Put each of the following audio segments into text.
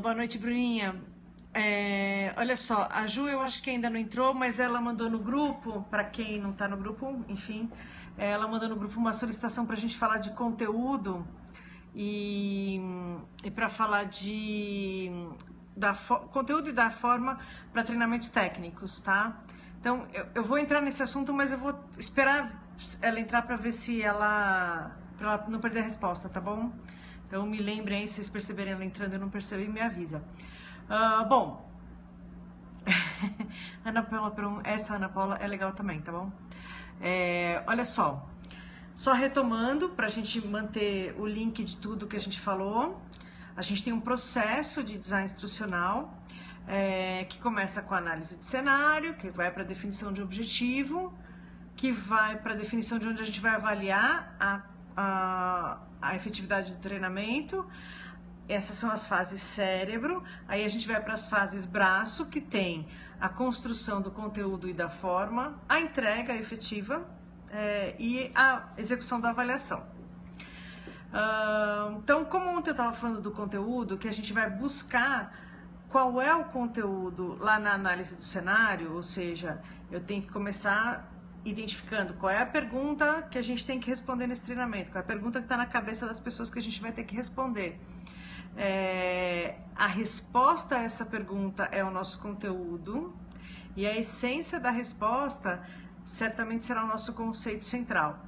Boa noite, Bruninha. Olha só, a Ju eu acho que ainda não entrou, mas ela mandou no grupo, para quem não está no grupo, enfim, ela mandou no grupo uma solicitação para a gente falar de conteúdo e, e para falar conteúdo e da forma para treinamentos técnicos, tá? Então, eu vou entrar nesse assunto, mas eu vou esperar ela entrar para ver se para ela não perder a resposta, tá bom? Então me lembrem aí, se vocês perceberem ela entrando, eu não percebi, me avisa. Bom, Ana Paula, essa Ana Paula é legal também, tá bom? Olha só retomando para a gente manter o link de tudo que a gente falou. A gente tem um processo de design instrucional que começa com a análise de cenário, que vai para a definição de objetivo, que vai para a definição de onde a gente vai avaliar a efetividade do treinamento. Essas são as fases cérebro. Aí a gente vai para as fases braço, que tem a construção do conteúdo e da forma, a entrega efetiva e a execução da avaliação. Então, como ontem eu estava falando do conteúdo, que a gente vai buscar qual é o conteúdo lá na análise do cenário, ou seja, eu tenho que começar identificando qual é a pergunta que a gente tem que responder nesse treinamento, qual é a pergunta que está na cabeça das pessoas que a gente vai ter que responder. A resposta a essa pergunta é o nosso conteúdo e a essência da resposta certamente será o nosso conceito central.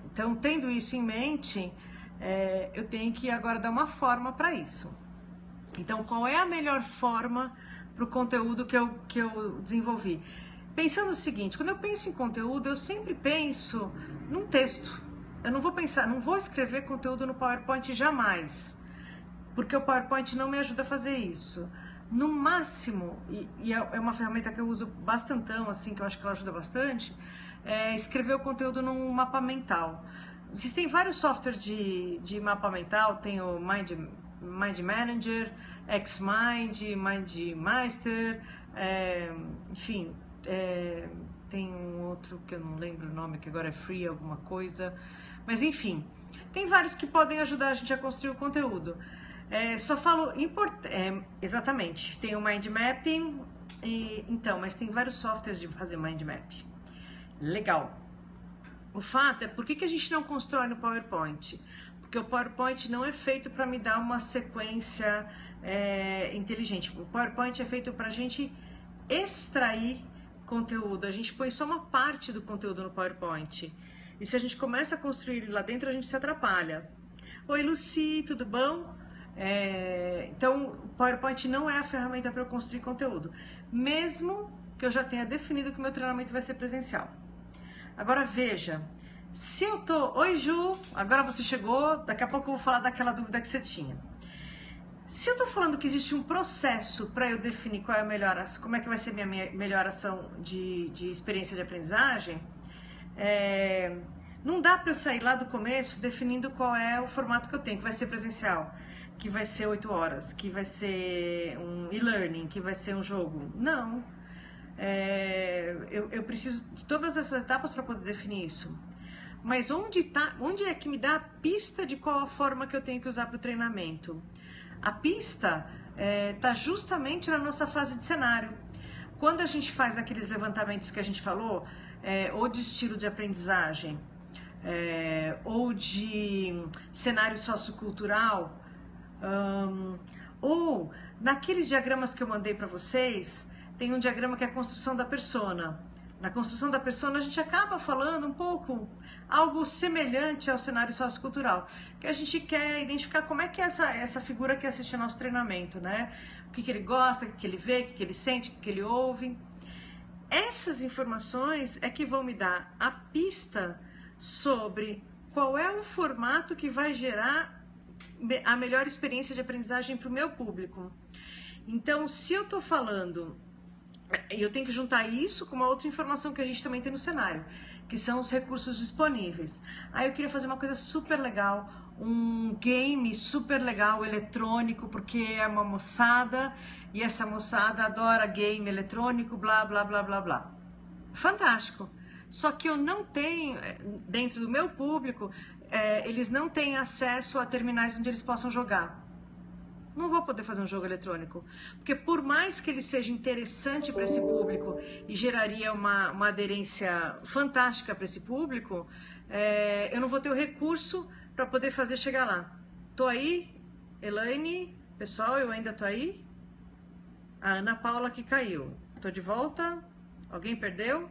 Então, tendo isso em mente, eu tenho que agora dar uma forma para isso. Então, qual é a melhor forma para o conteúdo que eu desenvolvi? Pensando o seguinte, quando eu penso em conteúdo, eu sempre penso num texto. Eu não vou escrever conteúdo no PowerPoint jamais, porque o PowerPoint não me ajuda a fazer isso. No máximo, e é uma ferramenta que eu uso bastantão, assim, que eu acho que ela ajuda bastante, é escrever o conteúdo num mapa mental. Existem vários softwares de mapa mental, tem o Mind Manager, Xmind, MindMaster, enfim, tem um outro que eu não lembro o nome, que agora é free alguma coisa, mas enfim, tem vários que podem ajudar a gente a construir o conteúdo. Só falo exatamente, tem o Mind Mapping, então, mas tem vários softwares de fazer Mind Map. Legal. O fato é, por que a gente não constrói no PowerPoint? Porque o PowerPoint não é feito para me dar uma sequência inteligente. O PowerPoint é feito para a gente extrair conteúdo. A gente põe só uma parte do conteúdo no PowerPoint. E se a gente começa a construir ele lá dentro, a gente se atrapalha. Oi, Lucy, tudo bom? Então, o PowerPoint não é a ferramenta para eu construir conteúdo. Mesmo que eu já tenha definido que o meu treinamento vai ser presencial. Agora veja, se eu tô... Oi, Ju, agora você chegou, daqui a pouco eu vou falar daquela dúvida que você tinha. Se eu tô falando que existe um processo para eu definir qual é a melhor ação, como é que vai ser minha melhor ação de experiência de aprendizagem, não dá para eu sair lá do começo definindo qual é o formato que eu tenho, que vai ser presencial, que vai ser 8 horas, que vai ser um e-learning, que vai ser um jogo. Não. Eu preciso de todas essas etapas para poder definir isso. Mas onde é que me dá a pista de qual a forma que eu tenho que usar para o treinamento? A pista está justamente na nossa fase de cenário. Quando a gente faz aqueles levantamentos que a gente falou, ou de estilo de aprendizagem, ou de cenário sociocultural, ou naqueles diagramas que eu mandei para vocês, tem um diagrama que é a construção da persona. Na construção da persona, a gente acaba falando um pouco, algo semelhante ao cenário sociocultural, que a gente quer identificar como é que é essa figura que assiste ao nosso treinamento, né? O que ele gosta, o que ele vê, o que ele sente, o que ele ouve. Essas informações é que vão me dar a pista sobre qual é o formato que vai gerar a melhor experiência de aprendizagem para o meu público. Então, se eu estou falando... eu tenho que juntar isso com uma outra informação que a gente também tem no cenário, que são os recursos disponíveis. Aí eu queria fazer uma coisa super legal, um game super legal, eletrônico, porque é uma moçada, e essa moçada adora game eletrônico, blá, blá, blá, blá, blá. Fantástico. Só que eu não tenho, dentro do meu público, eles não têm acesso a terminais onde eles possam jogar. Não vou poder fazer um jogo eletrônico. Porque por mais que ele seja interessante para esse público e geraria uma aderência fantástica para esse público, eu não vou ter o recurso para poder fazer chegar lá. Tô aí, Elaine, pessoal, eu ainda tô aí. A Ana Paula que caiu. Tô de volta. Alguém perdeu?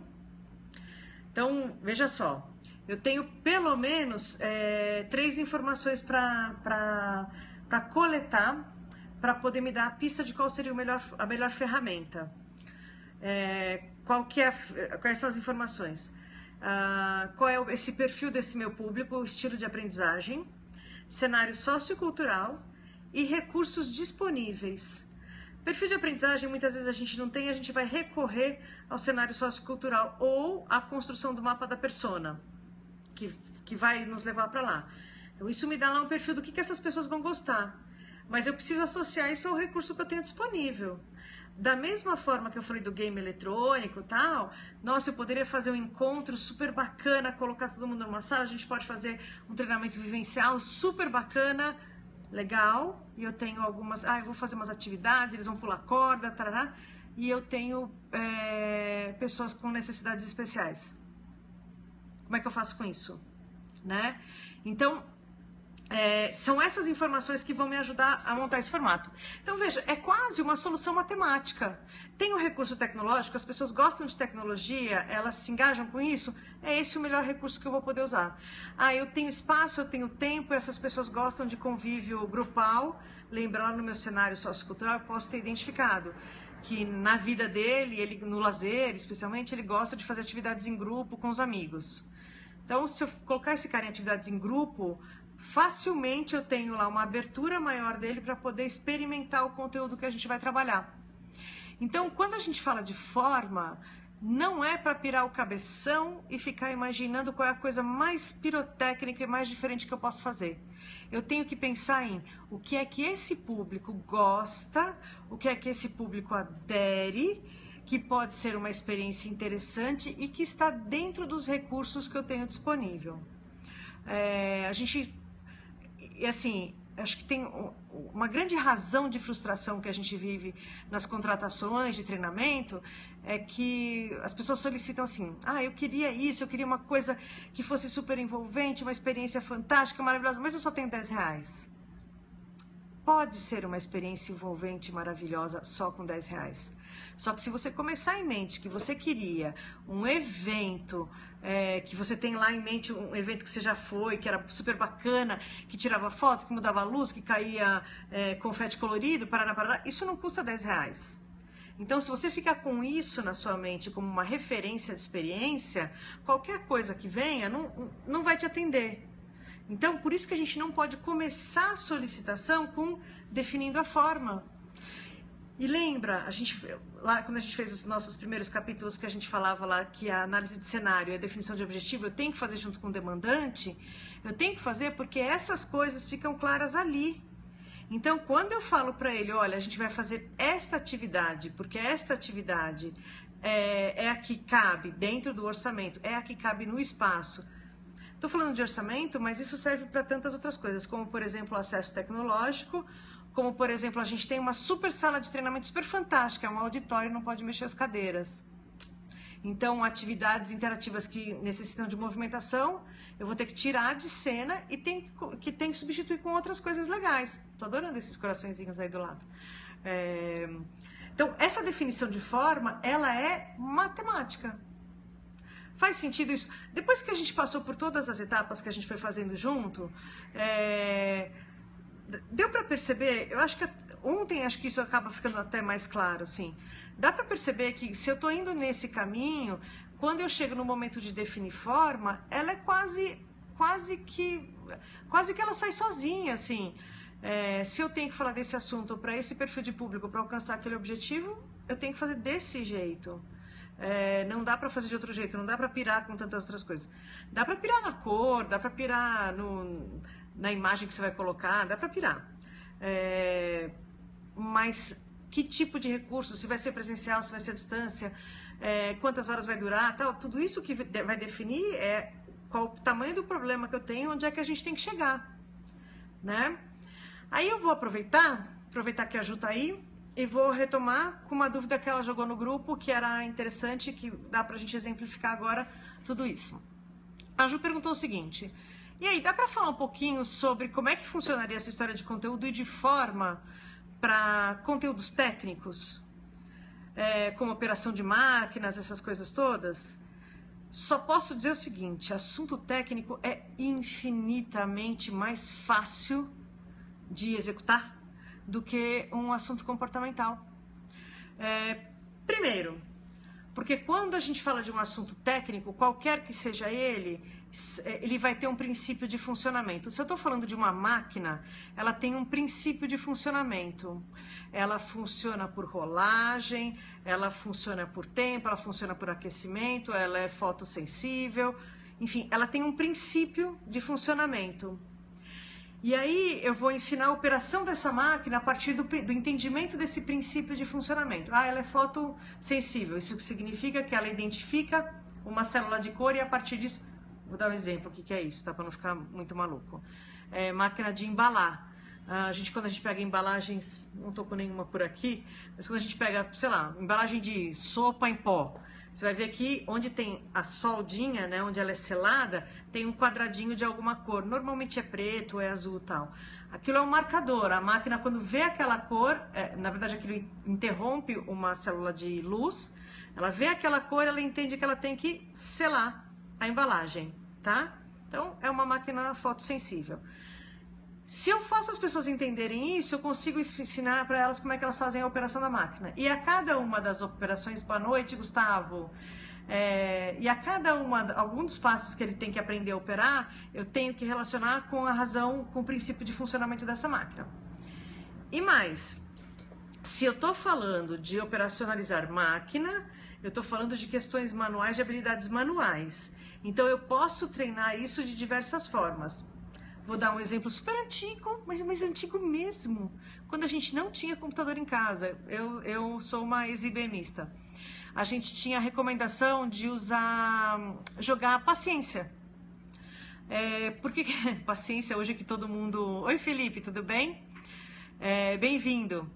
Então, veja só. Eu tenho pelo menos 3 informações para coletar, para poder me dar a pista de qual seria a melhor ferramenta. Quais são as informações? Qual é esse perfil desse meu público, o estilo de aprendizagem, cenário sociocultural e recursos disponíveis. Perfil de aprendizagem, muitas vezes a gente não tem, a gente vai recorrer ao cenário sociocultural ou à construção do mapa da persona, que vai nos levar para lá. Então, isso me dá lá um perfil do que essas pessoas vão gostar. Mas eu preciso associar isso ao recurso que eu tenho disponível. Da mesma forma que eu falei do game eletrônico e tal, nossa, eu poderia fazer um encontro super bacana, colocar todo mundo numa sala, a gente pode fazer um treinamento vivencial super bacana, legal, e eu tenho algumas, eu vou fazer umas atividades, eles vão pular corda, tarará, e eu tenho pessoas com necessidades especiais. Como é que eu faço com isso? Né? Então, são essas informações que vão me ajudar a montar esse formato. Então, veja, é quase uma solução matemática. Tem o recurso tecnológico, as pessoas gostam de tecnologia, elas se engajam com isso, é esse o melhor recurso que eu vou poder usar. Eu tenho espaço, eu tenho tempo, essas pessoas gostam de convívio grupal. Lembra, lá no meu cenário sociocultural, eu posso ter identificado que na vida dele, ele no lazer, especialmente, ele gosta de fazer atividades em grupo com os amigos. Então, se eu colocar esse cara em atividades em grupo, facilmente eu tenho lá uma abertura maior dele para poder experimentar o conteúdo que a gente vai trabalhar. Então, quando a gente fala de forma, não é para pirar o cabeção e ficar imaginando qual é a coisa mais pirotécnica e mais diferente que eu posso fazer. Eu tenho que pensar em o que é que esse público gosta, o que é que esse público adere, que pode ser uma experiência interessante e que está dentro dos recursos que eu tenho disponível. Acho que tem uma grande razão de frustração que a gente vive nas contratações de treinamento, é que as pessoas solicitam assim, eu queria isso, eu queria uma coisa que fosse super envolvente, uma experiência fantástica, maravilhosa, mas eu só tenho R$10. Pode ser uma experiência envolvente e maravilhosa só com R$10. Só que se você começar em mente que você queria um evento, que você tem lá em mente um evento que você já foi, que era super bacana, que tirava foto, que mudava a luz, que caía confete colorido, parará, isso não custa R$10. Então, se você ficar com isso na sua mente como uma referência de experiência, qualquer coisa que venha não vai te atender. Então, por isso que a gente não pode começar a solicitação definindo a forma. E lembra, lá quando a gente fez os nossos primeiros capítulos, que a gente falava lá que a análise de cenário e a definição de objetivo eu tenho que fazer junto com o demandante, eu tenho que fazer porque essas coisas ficam claras ali. Então, quando eu falo para ele, olha, a gente vai fazer esta atividade, porque esta atividade é a que cabe dentro do orçamento, é a que cabe no espaço. Estou falando de orçamento, mas isso serve para tantas outras coisas, como, por exemplo, o acesso tecnológico, como, por exemplo, a gente tem uma super sala de treinamento super fantástica, é um auditório, não pode mexer as cadeiras. Então, atividades interativas que necessitam de movimentação, eu vou ter que tirar de cena e tem que substituir com outras coisas legais. Estou adorando esses coraçõezinhos aí do lado. Então, essa definição de forma, ela é matemática. Faz sentido isso? Depois que a gente passou por todas as etapas que a gente foi fazendo junto, deu para perceber, eu acho que ontem acho que isso acaba ficando até mais claro, assim. Dá para perceber que se eu estou indo nesse caminho, quando eu chego no momento de definir forma, ela é quase que ela sai sozinha, assim. Se eu tenho que falar desse assunto para esse perfil de público, para alcançar aquele objetivo, eu tenho que fazer desse jeito. Não dá para fazer de outro jeito, não dá para pirar com tantas outras coisas. Dá para pirar na cor, dá para pirar na imagem que você vai colocar, dá para pirar. Mas que tipo de recurso, se vai ser presencial, se vai ser à distância, quantas horas vai durar, tal, tudo isso que vai definir qual o tamanho do problema que eu tenho, onde é que a gente tem que chegar, né? Aí eu vou aproveitar aproveitar que a Ju tá aí e vou retomar com uma dúvida que ela jogou no grupo, que era interessante, que dá pra gente exemplificar agora tudo isso. A Ju perguntou o seguinte: e aí, dá para falar um pouquinho sobre como é que funcionaria essa história de conteúdo e de forma para conteúdos técnicos, como operação de máquinas, essas coisas todas? Só posso dizer o seguinte: assunto técnico é infinitamente mais fácil de executar do que um assunto comportamental. Primeiro, porque quando a gente fala de um assunto técnico, qualquer que seja ele vai ter um princípio de funcionamento. Se eu estou falando de uma máquina, ela tem um princípio de funcionamento. Ela funciona por rolagem, ela funciona por tempo, ela funciona por aquecimento, ela é fotossensível, enfim, ela tem um princípio de funcionamento. E aí eu vou ensinar a operação dessa máquina a partir do entendimento desse princípio de funcionamento. Ela é fotossensível, isso significa que ela identifica uma célula de cor e a partir disso... Vou dar um exemplo, o que é isso, tá? Para não ficar muito maluco. Máquina de embalar. Quando a gente pega embalagens, não tô com nenhuma por aqui, mas quando a gente pega, sei lá, embalagem de sopa em pó, você vai ver aqui onde tem a soldinha, né, onde ela é selada, tem um quadradinho de alguma cor. Normalmente é preto, é azul e tal. Aquilo é um marcador. A máquina, quando vê aquela cor, na verdade aquilo interrompe uma célula de luz, ela vê aquela cor, ela entende que ela tem que selar a embalagem, tá? Então, é uma máquina fotossensível. Se eu faço as pessoas entenderem isso, eu consigo ensinar para elas como é que elas fazem a operação da máquina. E a cada uma das operações, boa noite, Gustavo, e a cada algum dos passos que ele tem que aprender a operar, eu tenho que relacionar com a razão, com o princípio de funcionamento dessa máquina. E mais, se eu estou falando de operacionalizar máquina, eu estou falando de questões manuais, de habilidades manuais. Então, eu posso treinar isso de diversas formas. Vou dar um exemplo super antigo, mas antigo mesmo. Quando a gente não tinha computador em casa, eu sou uma ex-IBMista. A gente tinha a recomendação de jogar paciência. Porque paciência hoje que todo mundo... Oi, Felipe, tudo bem? Bem-vindo.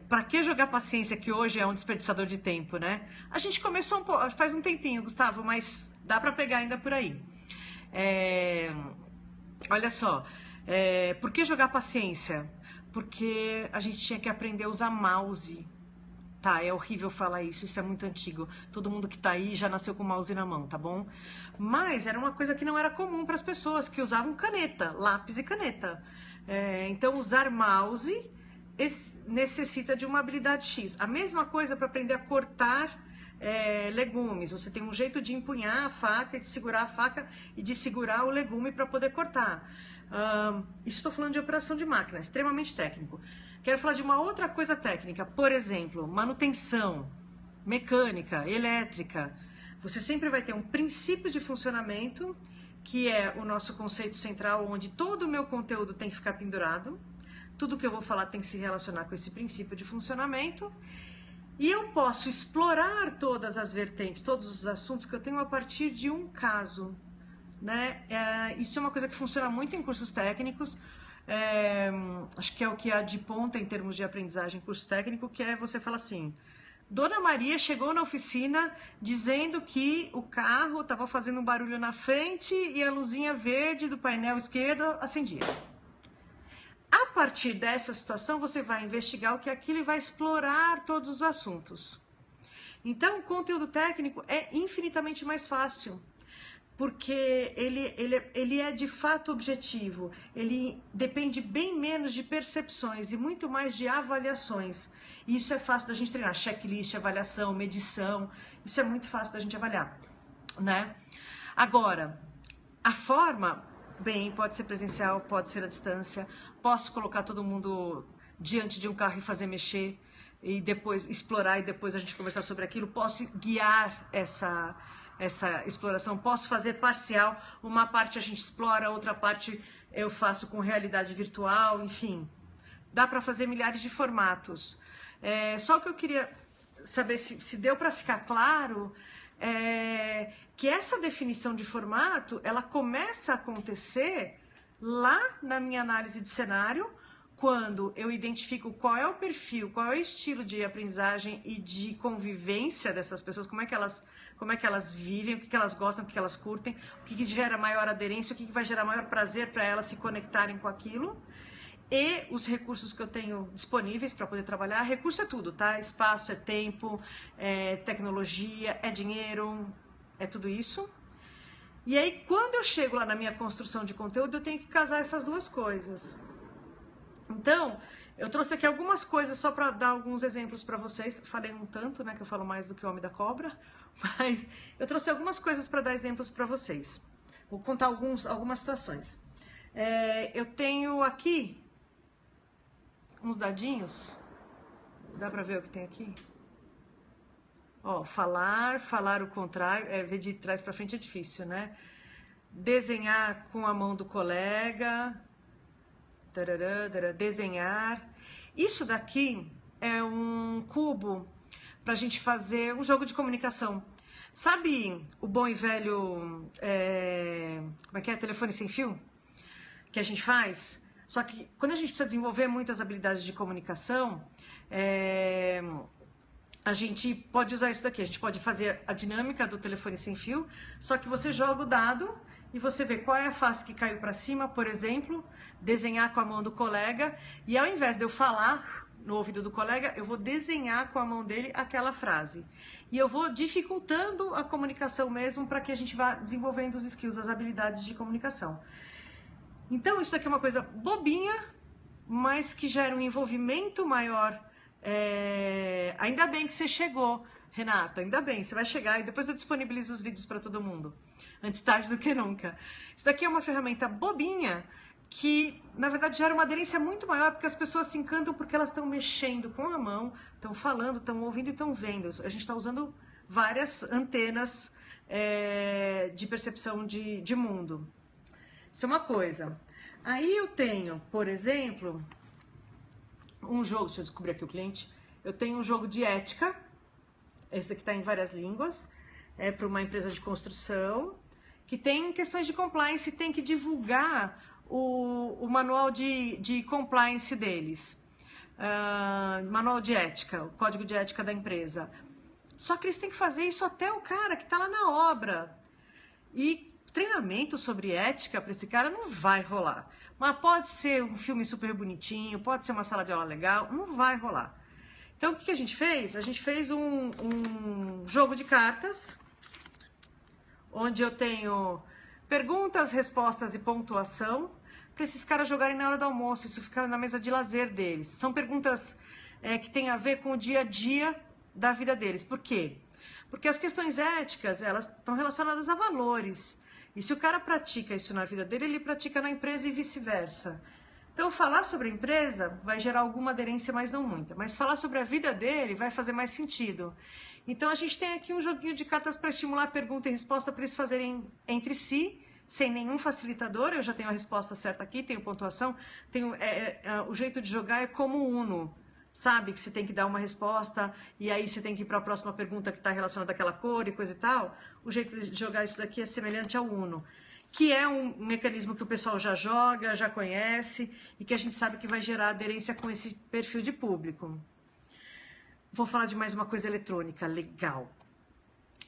Para que jogar paciência, que hoje é um desperdiçador de tempo, né? A gente começou faz um tempinho, Gustavo, mas dá para pegar ainda por aí. Olha só, por que jogar paciência? Porque a gente tinha que aprender a usar mouse. Tá, é horrível falar isso é muito antigo. Todo mundo que tá aí já nasceu com mouse na mão, tá bom? Mas era uma coisa que não era comum para as pessoas, que usavam caneta, lápis e caneta. Então, usar mouse necessita de uma habilidade X. A mesma coisa para aprender a cortar legumes. Você tem um jeito de empunhar a faca, de segurar a faca e de segurar o legume para poder cortar. Isso estou falando de operação de máquina, extremamente técnico. Quero falar de uma outra coisa técnica, por exemplo, manutenção, mecânica, elétrica. Você sempre vai ter um princípio de funcionamento, que é o nosso conceito central, onde todo o meu conteúdo tem que ficar pendurado. Tudo que eu vou falar tem que se relacionar com esse princípio de funcionamento. E eu posso explorar todas as vertentes, todos os assuntos que eu tenho a partir de um caso, né? Isso é uma coisa que funciona muito em cursos técnicos. Acho que é o que há de ponta em termos de aprendizagem em curso técnico, que é você falar assim: Dona Maria chegou na oficina dizendo que o carro estava fazendo um barulho na frente e a luzinha verde do painel esquerdo acendia. A partir dessa situação, você vai investigar o que é aquilo e vai explorar todos os assuntos. Então, o conteúdo técnico é infinitamente mais fácil, porque ele é de fato objetivo, ele depende bem menos de percepções e muito mais de avaliações. E isso é fácil da gente treinar, checklist, avaliação, medição, isso é muito fácil da gente avaliar, né? Agora, a forma, bem, pode ser presencial, pode ser à distância, posso colocar todo mundo diante de um carro e fazer mexer, e depois explorar e depois a gente conversar sobre aquilo, posso guiar essa exploração, posso fazer parcial, uma parte a gente explora, outra parte eu faço com realidade virtual, enfim, dá para fazer milhares de formatos. Só que eu queria saber se deu para ficar claro que essa definição de formato, ela começa a acontecer lá na minha análise de cenário, quando eu identifico qual é o perfil, qual é o estilo de aprendizagem e de convivência dessas pessoas, como é que elas vivem, o que elas gostam, o que elas curtem, o que gera maior aderência, o que vai gerar maior prazer para elas se conectarem com aquilo, e os recursos que eu tenho disponíveis para poder trabalhar. Recurso é tudo, tá? Espaço, é tempo, é tecnologia, é dinheiro, é tudo isso. E aí, quando eu chego lá na minha construção de conteúdo, eu tenho que casar essas duas coisas. Então, eu trouxe aqui algumas coisas só para dar alguns exemplos para vocês. Falei um tanto, né, que eu falo mais do que o Homem da Cobra, mas eu trouxe algumas coisas para dar exemplos para vocês. Vou contar algumas situações. Eu tenho aqui uns dadinhos. Dá para ver o que tem aqui? Ó, falar o contrário, ver de trás para frente é difícil, né? Desenhar com a mão do colega, desenhar. Isso daqui é um cubo para a gente fazer um jogo de comunicação. Sabe o bom e velho, como é que é? Telefone sem fio? Que a gente faz? Só que quando a gente precisa desenvolver muitas habilidades de comunicação, a gente pode usar isso daqui. A gente pode fazer a dinâmica do telefone sem fio, só que você joga o dado e você vê qual é a face que caiu para cima, por exemplo, desenhar com a mão do colega, e ao invés de eu falar no ouvido do colega, eu vou desenhar com a mão dele aquela frase. E eu vou dificultando a comunicação mesmo para que a gente vá desenvolvendo os skills, as habilidades de comunicação. Então, isso aqui é uma coisa bobinha, mas que gera um envolvimento maior. Ainda bem que você chegou, Renata, ainda bem, você vai chegar e depois eu disponibilizo os vídeos para todo mundo, antes tarde do que nunca. Isso daqui é uma ferramenta bobinha que, na verdade, gera uma aderência muito maior, porque as pessoas se encantam porque elas estão mexendo com a mão, estão falando, estão ouvindo e estão vendo. A gente está usando várias antenas de percepção de mundo. Isso é uma coisa. Aí eu tenho, por exemplo, um jogo, deixa eu descobrir aqui o cliente, eu tenho um jogo de ética, esse daqui está em várias línguas, é para uma empresa de construção, que tem questões de compliance, tem que divulgar o manual de compliance deles, manual de ética, o código de ética da empresa. Só que eles têm que fazer isso até o cara que está lá na obra. E treinamento sobre ética para esse cara não vai rolar. Mas pode ser um filme super bonitinho, pode ser uma sala de aula legal, não vai rolar. Então, o que a gente fez? A gente fez um jogo de cartas, onde eu tenho perguntas, respostas e pontuação, para esses caras jogarem na hora do almoço, isso fica na mesa de lazer deles. São perguntas que têm a ver com o dia a dia da vida deles. Por quê? Porque as questões éticas, elas estão relacionadas a valores. E se o cara pratica isso na vida dele, ele pratica na empresa e vice-versa. Então, falar sobre a empresa vai gerar alguma aderência, mas não muita. Mas falar sobre a vida dele vai fazer mais sentido. Então, a gente tem aqui um joguinho de cartas para estimular pergunta e resposta para eles fazerem entre si, sem nenhum facilitador. Eu já tenho a resposta certa aqui, tenho pontuação. O jeito de jogar é como o Uno. Sabe que você tem que dar uma resposta e aí você tem que ir para a próxima pergunta que está relacionada àquela cor e coisa e tal. O jeito de jogar isso daqui é semelhante ao Uno, que é um mecanismo que o pessoal já joga, já conhece e que a gente sabe que vai gerar aderência com esse perfil de público. Vou falar de mais uma coisa eletrônica, legal.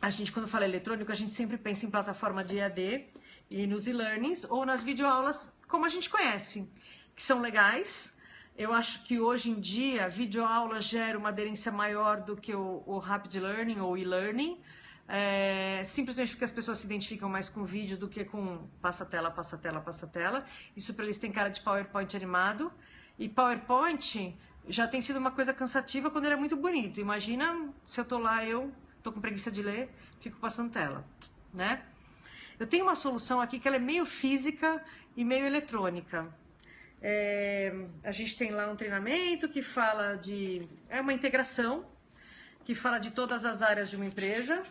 A gente, quando fala eletrônico, a gente sempre pensa em plataforma de EAD e nos e-learnings ou nas videoaulas como a gente conhece, que são legais. Eu acho que hoje em dia a videoaula gera uma aderência maior do que o Rapid Learning ou e-learning, simplesmente porque as pessoas se identificam mais com vídeo do que com passa-tela, passa-tela, passa-tela. Isso para eles tem cara de PowerPoint animado. E PowerPoint já tem sido uma coisa cansativa quando ele é muito bonito. Imagina se eu tô lá, eu tô com preguiça de ler, fico passando tela, né? Eu tenho uma solução aqui que ela é meio física e meio eletrônica. A gente tem lá um treinamento que fala de... É uma integração que fala de todas as áreas de uma empresa.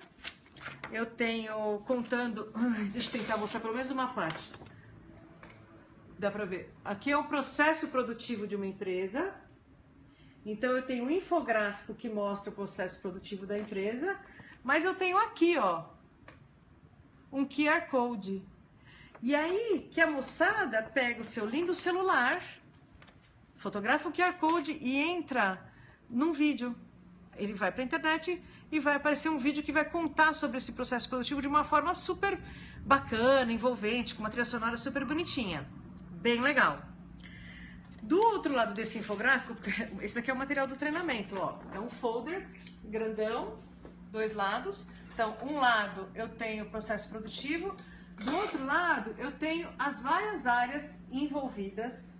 Eu tenho contando... Deixa eu tentar mostrar pelo menos uma parte. Dá pra ver. Aqui é o processo produtivo de uma empresa. Então eu tenho um infográfico que mostra o processo produtivo da empresa. Mas eu tenho aqui, ó, um QR Code. E aí que a moçada pega o seu lindo celular, fotografa o QR Code e entra num vídeo. Ele vai para a internet e vai aparecer um vídeo que vai contar sobre esse processo produtivo de uma forma super bacana, envolvente, com uma trilha sonora super bonitinha. Bem legal. Do outro lado desse infográfico, porque esse daqui é o material do treinamento, ó. É um folder grandão, 2 lados. Então, um lado eu tenho o processo produtivo, do outro lado eu tenho as várias áreas envolvidas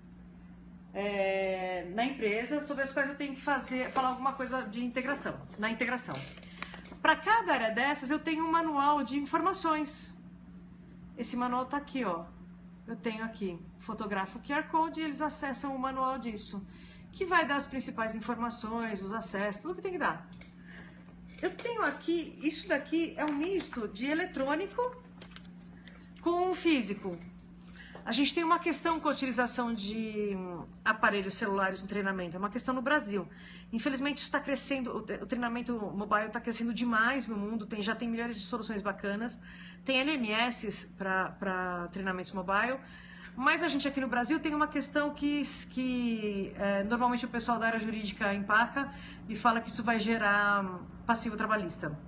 na empresa, sobre as quais eu tenho que falar alguma coisa de integração, na integração. Para cada área dessas, eu tenho um manual de informações. Esse manual está aqui, ó. Eu tenho aqui, fotografo o QR Code e eles acessam o manual disso, que vai dar as principais informações, os acessos, tudo que tem que dar. Eu tenho aqui, isso daqui é um misto de eletrônico com físico. A gente tem uma questão com a utilização de aparelhos celulares no treinamento, é uma questão no Brasil. Infelizmente está crescendo, o treinamento mobile está crescendo demais no mundo, já tem milhares de soluções bacanas, tem LMS para treinamentos mobile, mas a gente aqui no Brasil tem uma questão que normalmente o pessoal da área jurídica empaca e fala que isso vai gerar passivo trabalhista.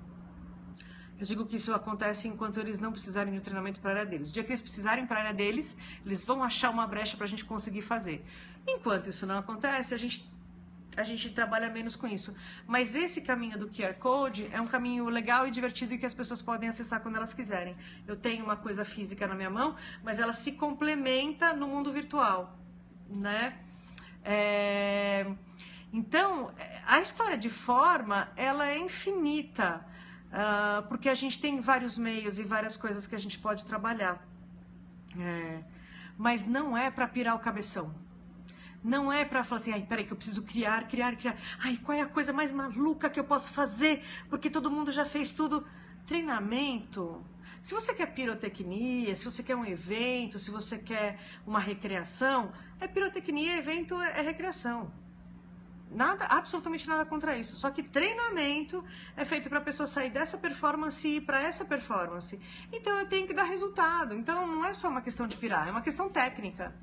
Eu digo que isso acontece enquanto eles não precisarem de um treinamento para a área deles. O dia que eles precisarem para a área deles, eles vão achar uma brecha para a gente conseguir fazer. Enquanto isso não acontece, a gente trabalha menos com isso. Mas esse caminho do QR Code é um caminho legal e divertido e que as pessoas podem acessar quando elas quiserem. Eu tenho uma coisa física na minha mão, mas ela se complementa no mundo virtual, né? Então, a história de forma, ela é infinita. Porque a gente tem vários meios e várias coisas que a gente pode trabalhar. Mas não é para pirar o cabeção. Não é para falar assim, ai, peraí que eu preciso criar. Ai, qual é a coisa mais maluca que eu posso fazer? Porque todo mundo já fez tudo. Treinamento. Se você quer pirotecnia, se você quer um evento, se você quer uma recreação, pirotecnia, evento, é recreação. Nada, absolutamente nada contra isso. Só que treinamento é feito para a pessoa sair dessa performance e ir para essa performance. Então eu tenho que dar resultado. Então não é só uma questão de pirar, é uma questão técnica.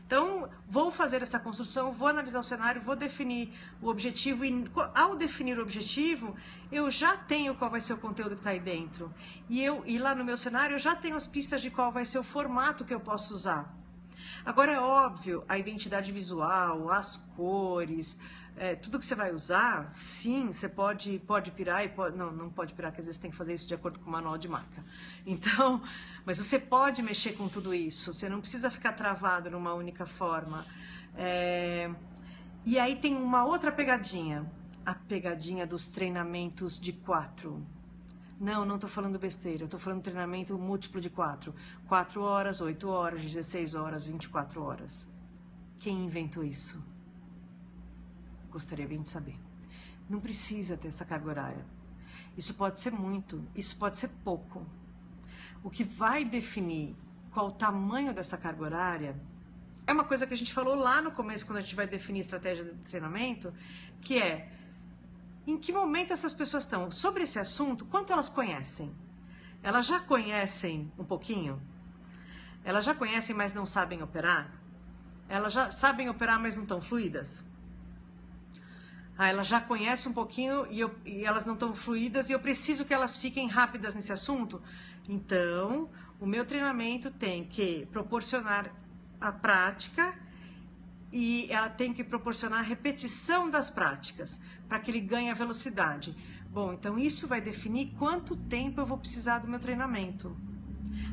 Então vou fazer essa construção, vou analisar o cenário, vou definir o objetivo e ao definir o objetivo, eu já tenho qual vai ser o conteúdo que está aí dentro. E lá no meu cenário eu já tenho as pistas de qual vai ser o formato que eu posso usar. Agora é óbvio, a identidade visual, as cores, tudo que você vai usar, sim, você pode pirar e não pode pirar, porque às vezes tem que fazer isso de acordo com o manual de marca. Então, mas você pode mexer com tudo isso, você não precisa ficar travado numa única forma. E aí tem uma outra pegadinha, a pegadinha dos treinamentos de 4. Não estou falando besteira, eu estou falando treinamento múltiplo de 4. 4 horas, 8 horas, 16 horas, 24 horas. Quem inventou isso? Gostaria bem de saber. Não precisa ter essa carga horária. Isso pode ser muito, isso pode ser pouco. O que vai definir qual o tamanho dessa carga horária é uma coisa que a gente falou lá no começo, quando a gente vai definir estratégia de treinamento, que é em que momento essas pessoas estão? Sobre esse assunto, quanto elas conhecem? Elas já conhecem um pouquinho? Elas já conhecem, mas não sabem operar? Elas já sabem operar, mas não estão fluídas? Elas já conhecem um pouquinho e elas não estão fluídas e eu preciso que elas fiquem rápidas nesse assunto? Então, o meu treinamento tem que proporcionar a prática e ela tem que proporcionar a repetição das práticas para que ele ganhe a velocidade. Bom, então isso vai definir quanto tempo eu vou precisar do meu treinamento.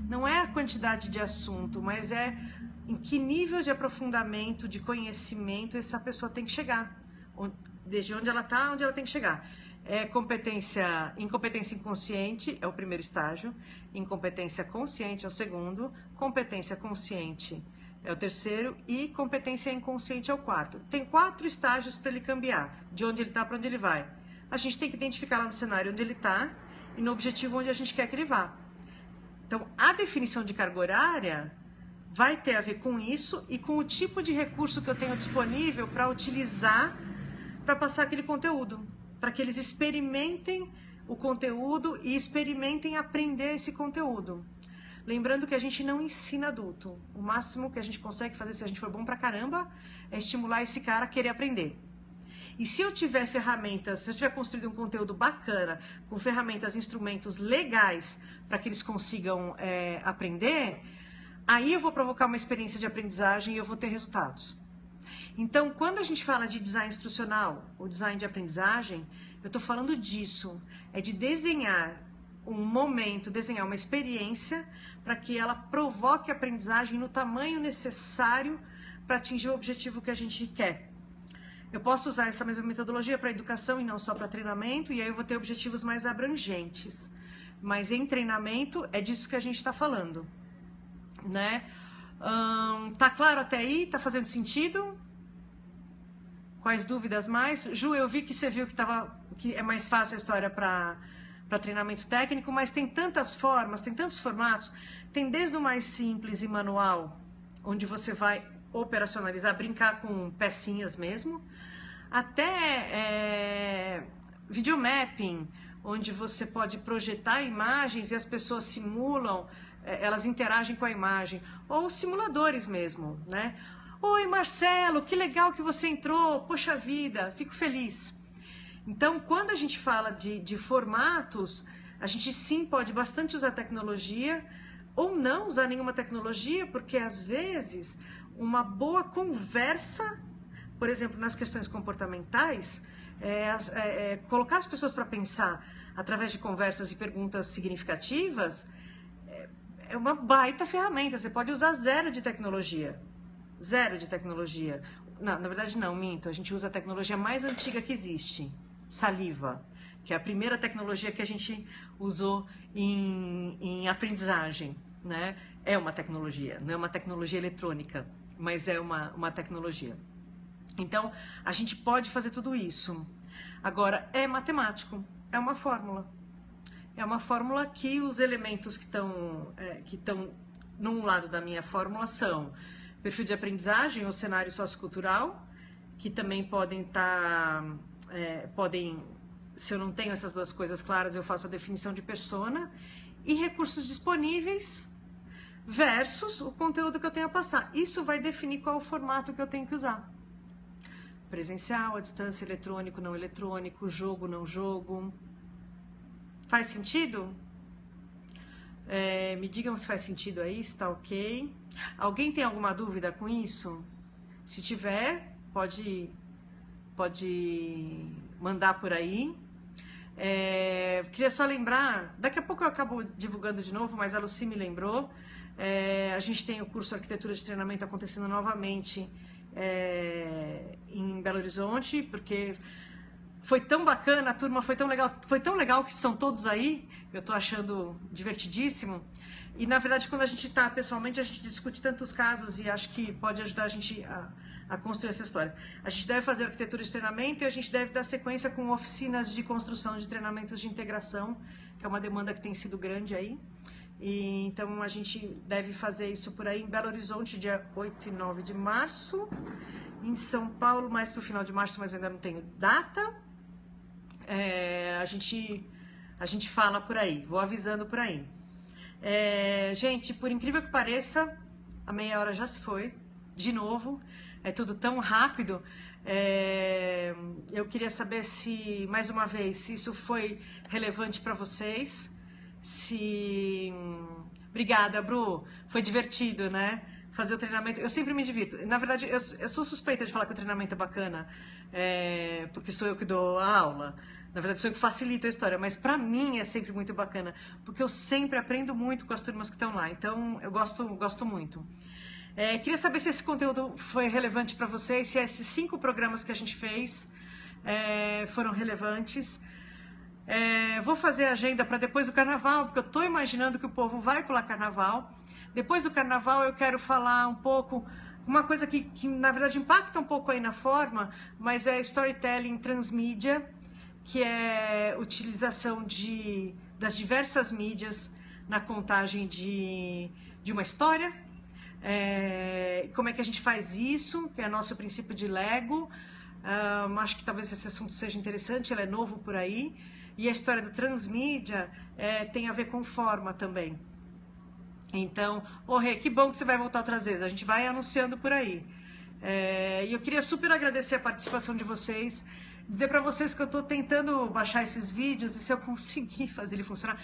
Não é a quantidade de assunto, mas é em que nível de aprofundamento, de conhecimento essa pessoa tem que chegar. Desde onde ela está, onde ela tem que chegar. Incompetência inconsciente é o primeiro estágio, incompetência consciente é o segundo, competência consciente é o terceiro e competência inconsciente é o quarto. Tem 4 estágios para ele cambiar, de onde ele está para onde ele vai. A gente tem que identificar lá no cenário onde ele está e no objetivo onde a gente quer que ele vá. Então, a definição de carga horária vai ter a ver com isso e com o tipo de recurso que eu tenho disponível para utilizar para passar aquele conteúdo, para que eles experimentem o conteúdo e experimentem aprender esse conteúdo. Lembrando que a gente não ensina adulto. O máximo que a gente consegue fazer, se a gente for bom pra caramba, é estimular esse cara a querer aprender. E se eu tiver ferramentas, se eu tiver construído um conteúdo bacana, com ferramentas, instrumentos legais para que eles consigam aprender, aí eu vou provocar uma experiência de aprendizagem e eu vou ter resultados. Então, quando a gente fala de design instrucional, ou design de aprendizagem, eu estou falando disso, é de desenhar um momento, desenhar uma experiência para que ela provoque a aprendizagem no tamanho necessário para atingir o objetivo que a gente quer. Eu posso usar essa mesma metodologia para educação e não só para treinamento, e aí eu vou ter objetivos mais abrangentes. Mas em treinamento é disso que a gente está falando, né? Tá claro até aí? Tá fazendo sentido? Quais dúvidas mais? Ju, eu vi que você viu que é mais fácil a história para treinamento técnico, mas tem tantas formas, tem tantos formatos, tem desde o mais simples e manual, onde você vai operacionalizar, brincar com pecinhas mesmo, até videomapping, onde você pode projetar imagens e as pessoas simulam, elas interagem com a imagem, ou simuladores mesmo, né? Oi, Marcelo, que legal que você entrou, poxa vida, fico feliz. Então, quando a gente fala de formatos, a gente sim pode bastante usar tecnologia, ou não usar nenhuma tecnologia, porque às vezes uma boa conversa, por exemplo, nas questões comportamentais, colocar as pessoas para pensar através de conversas e perguntas significativas, é uma baita ferramenta. Você pode usar zero de tecnologia. Zero de tecnologia. Não, na verdade não, minto. A gente usa a tecnologia mais antiga que existe, saliva, que é a primeira tecnologia que a gente usou em aprendizagem, né? É uma tecnologia, não é uma tecnologia eletrônica, mas é uma tecnologia. Então, a gente pode fazer tudo isso. Agora, é matemático, é uma fórmula. É uma fórmula que os elementos que estão num lado da minha fórmula são perfil de aprendizagem ou cenário sociocultural, que também podem estar, se eu não tenho essas duas coisas claras, eu faço a definição de persona, e recursos disponíveis versus o conteúdo que eu tenho a passar. Isso vai definir qual é o formato que eu tenho que usar. Presencial, à distância, eletrônico, não eletrônico, jogo, não jogo. Faz sentido? Me digam se faz sentido aí, se está ok. Alguém tem alguma dúvida com isso? Se tiver, pode mandar por aí. Queria só lembrar, daqui a pouco eu acabo divulgando de novo, mas a Lucy me lembrou. A gente tem o curso Arquitetura de Treinamento acontecendo novamente em Belo Horizonte, porque foi tão bacana, a turma foi tão legal que são todos aí, eu estou achando divertidíssimo. E, na verdade, quando a gente está pessoalmente, a gente discute tantos casos e acho que pode ajudar a gente a construir essa história. A gente deve fazer arquitetura de treinamento e a gente deve dar sequência com oficinas de construção de treinamentos de integração, que é uma demanda que tem sido grande aí. E, então, a gente deve fazer isso por aí em Belo Horizonte, dia 8 e 9 de março. Em São Paulo, mais para o final de março, mas ainda não tenho data. A gente fala por aí, vou avisando por aí. Gente, por incrível que pareça, a meia hora já se foi, de novo, é tudo tão rápido. Eu queria saber se, mais uma vez, se isso foi relevante para vocês. Obrigada, Bru, foi divertido, né? Fazer o treinamento, eu sempre me divirto. Na verdade, eu sou suspeita de falar que o treinamento é bacana, porque sou eu que dou a aula. Na verdade, sou eu que facilito a história, mas para mim é sempre muito bacana, porque eu sempre aprendo muito com as turmas que estão lá, então eu gosto muito. Queria saber se esse conteúdo foi relevante para vocês, se esses 5 programas que a gente fez foram relevantes. Vou fazer a agenda para depois do carnaval, porque eu estou imaginando que o povo vai pular carnaval. Depois do carnaval eu quero falar um pouco, uma coisa que na verdade impacta um pouco aí na forma, mas é storytelling transmídia, que é utilização das diversas mídias na contagem de uma história. Como é que a gente faz isso, que é nosso princípio de Lego. Acho que talvez esse assunto seja interessante, ele é novo por aí. E a história do transmídia tem a ver com forma também. Então, ô Rê, que bom que você vai voltar outras vezes. A gente vai anunciando por aí. E eu queria super agradecer a participação de vocês. Dizer para vocês que eu estou tentando baixar esses vídeos e se eu conseguir fazer ele funcionar.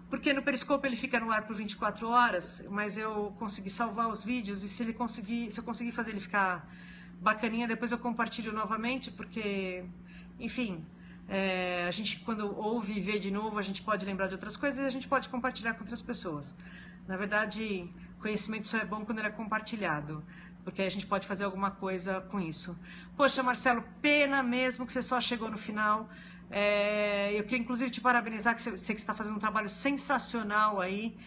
Porque no Periscope ele fica no ar por 24 horas, mas eu consegui salvar os vídeos e se eu conseguir fazer ele ficar bacaninha, depois eu compartilho novamente, porque, enfim, a gente quando ouve e vê de novo, a gente pode lembrar de outras coisas e a gente pode compartilhar com outras pessoas. Na verdade, conhecimento só é bom quando ele é compartilhado, porque aí a gente pode fazer alguma coisa com isso. Poxa, Marcelo, pena mesmo que você só chegou no final. Eu queria inclusive te parabenizar, que você está fazendo um trabalho sensacional aí,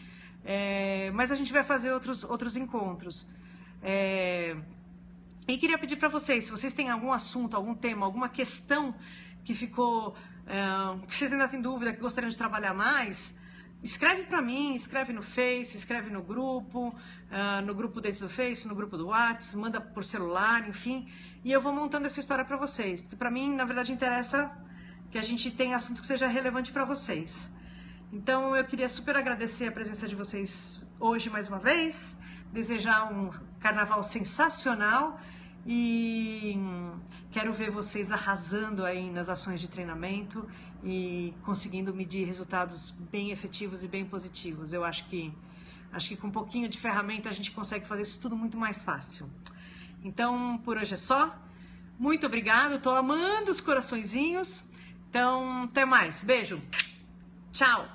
mas a gente vai fazer outros encontros. E queria pedir para vocês, se vocês têm algum assunto, algum tema, alguma questão que ficou, que vocês ainda têm dúvida, que gostariam de trabalhar mais, escreve para mim, escreve no Face, escreve no grupo dentro do Face, no grupo do WhatsApp, manda por celular, enfim, e eu vou montando essa história para vocês, porque para mim, na verdade, interessa que a gente tenha assunto que seja relevante para vocês. Então, eu queria super agradecer a presença de vocês hoje mais uma vez, desejar um carnaval sensacional e quero ver vocês arrasando aí nas ações de treinamento e conseguindo medir resultados bem efetivos e bem positivos. Eu acho que com um pouquinho de ferramenta a gente consegue fazer isso tudo muito mais fácil. Então, por hoje é só. Muito obrigado, estou amando os coraçõezinhos. Então, até mais. Beijo. Tchau.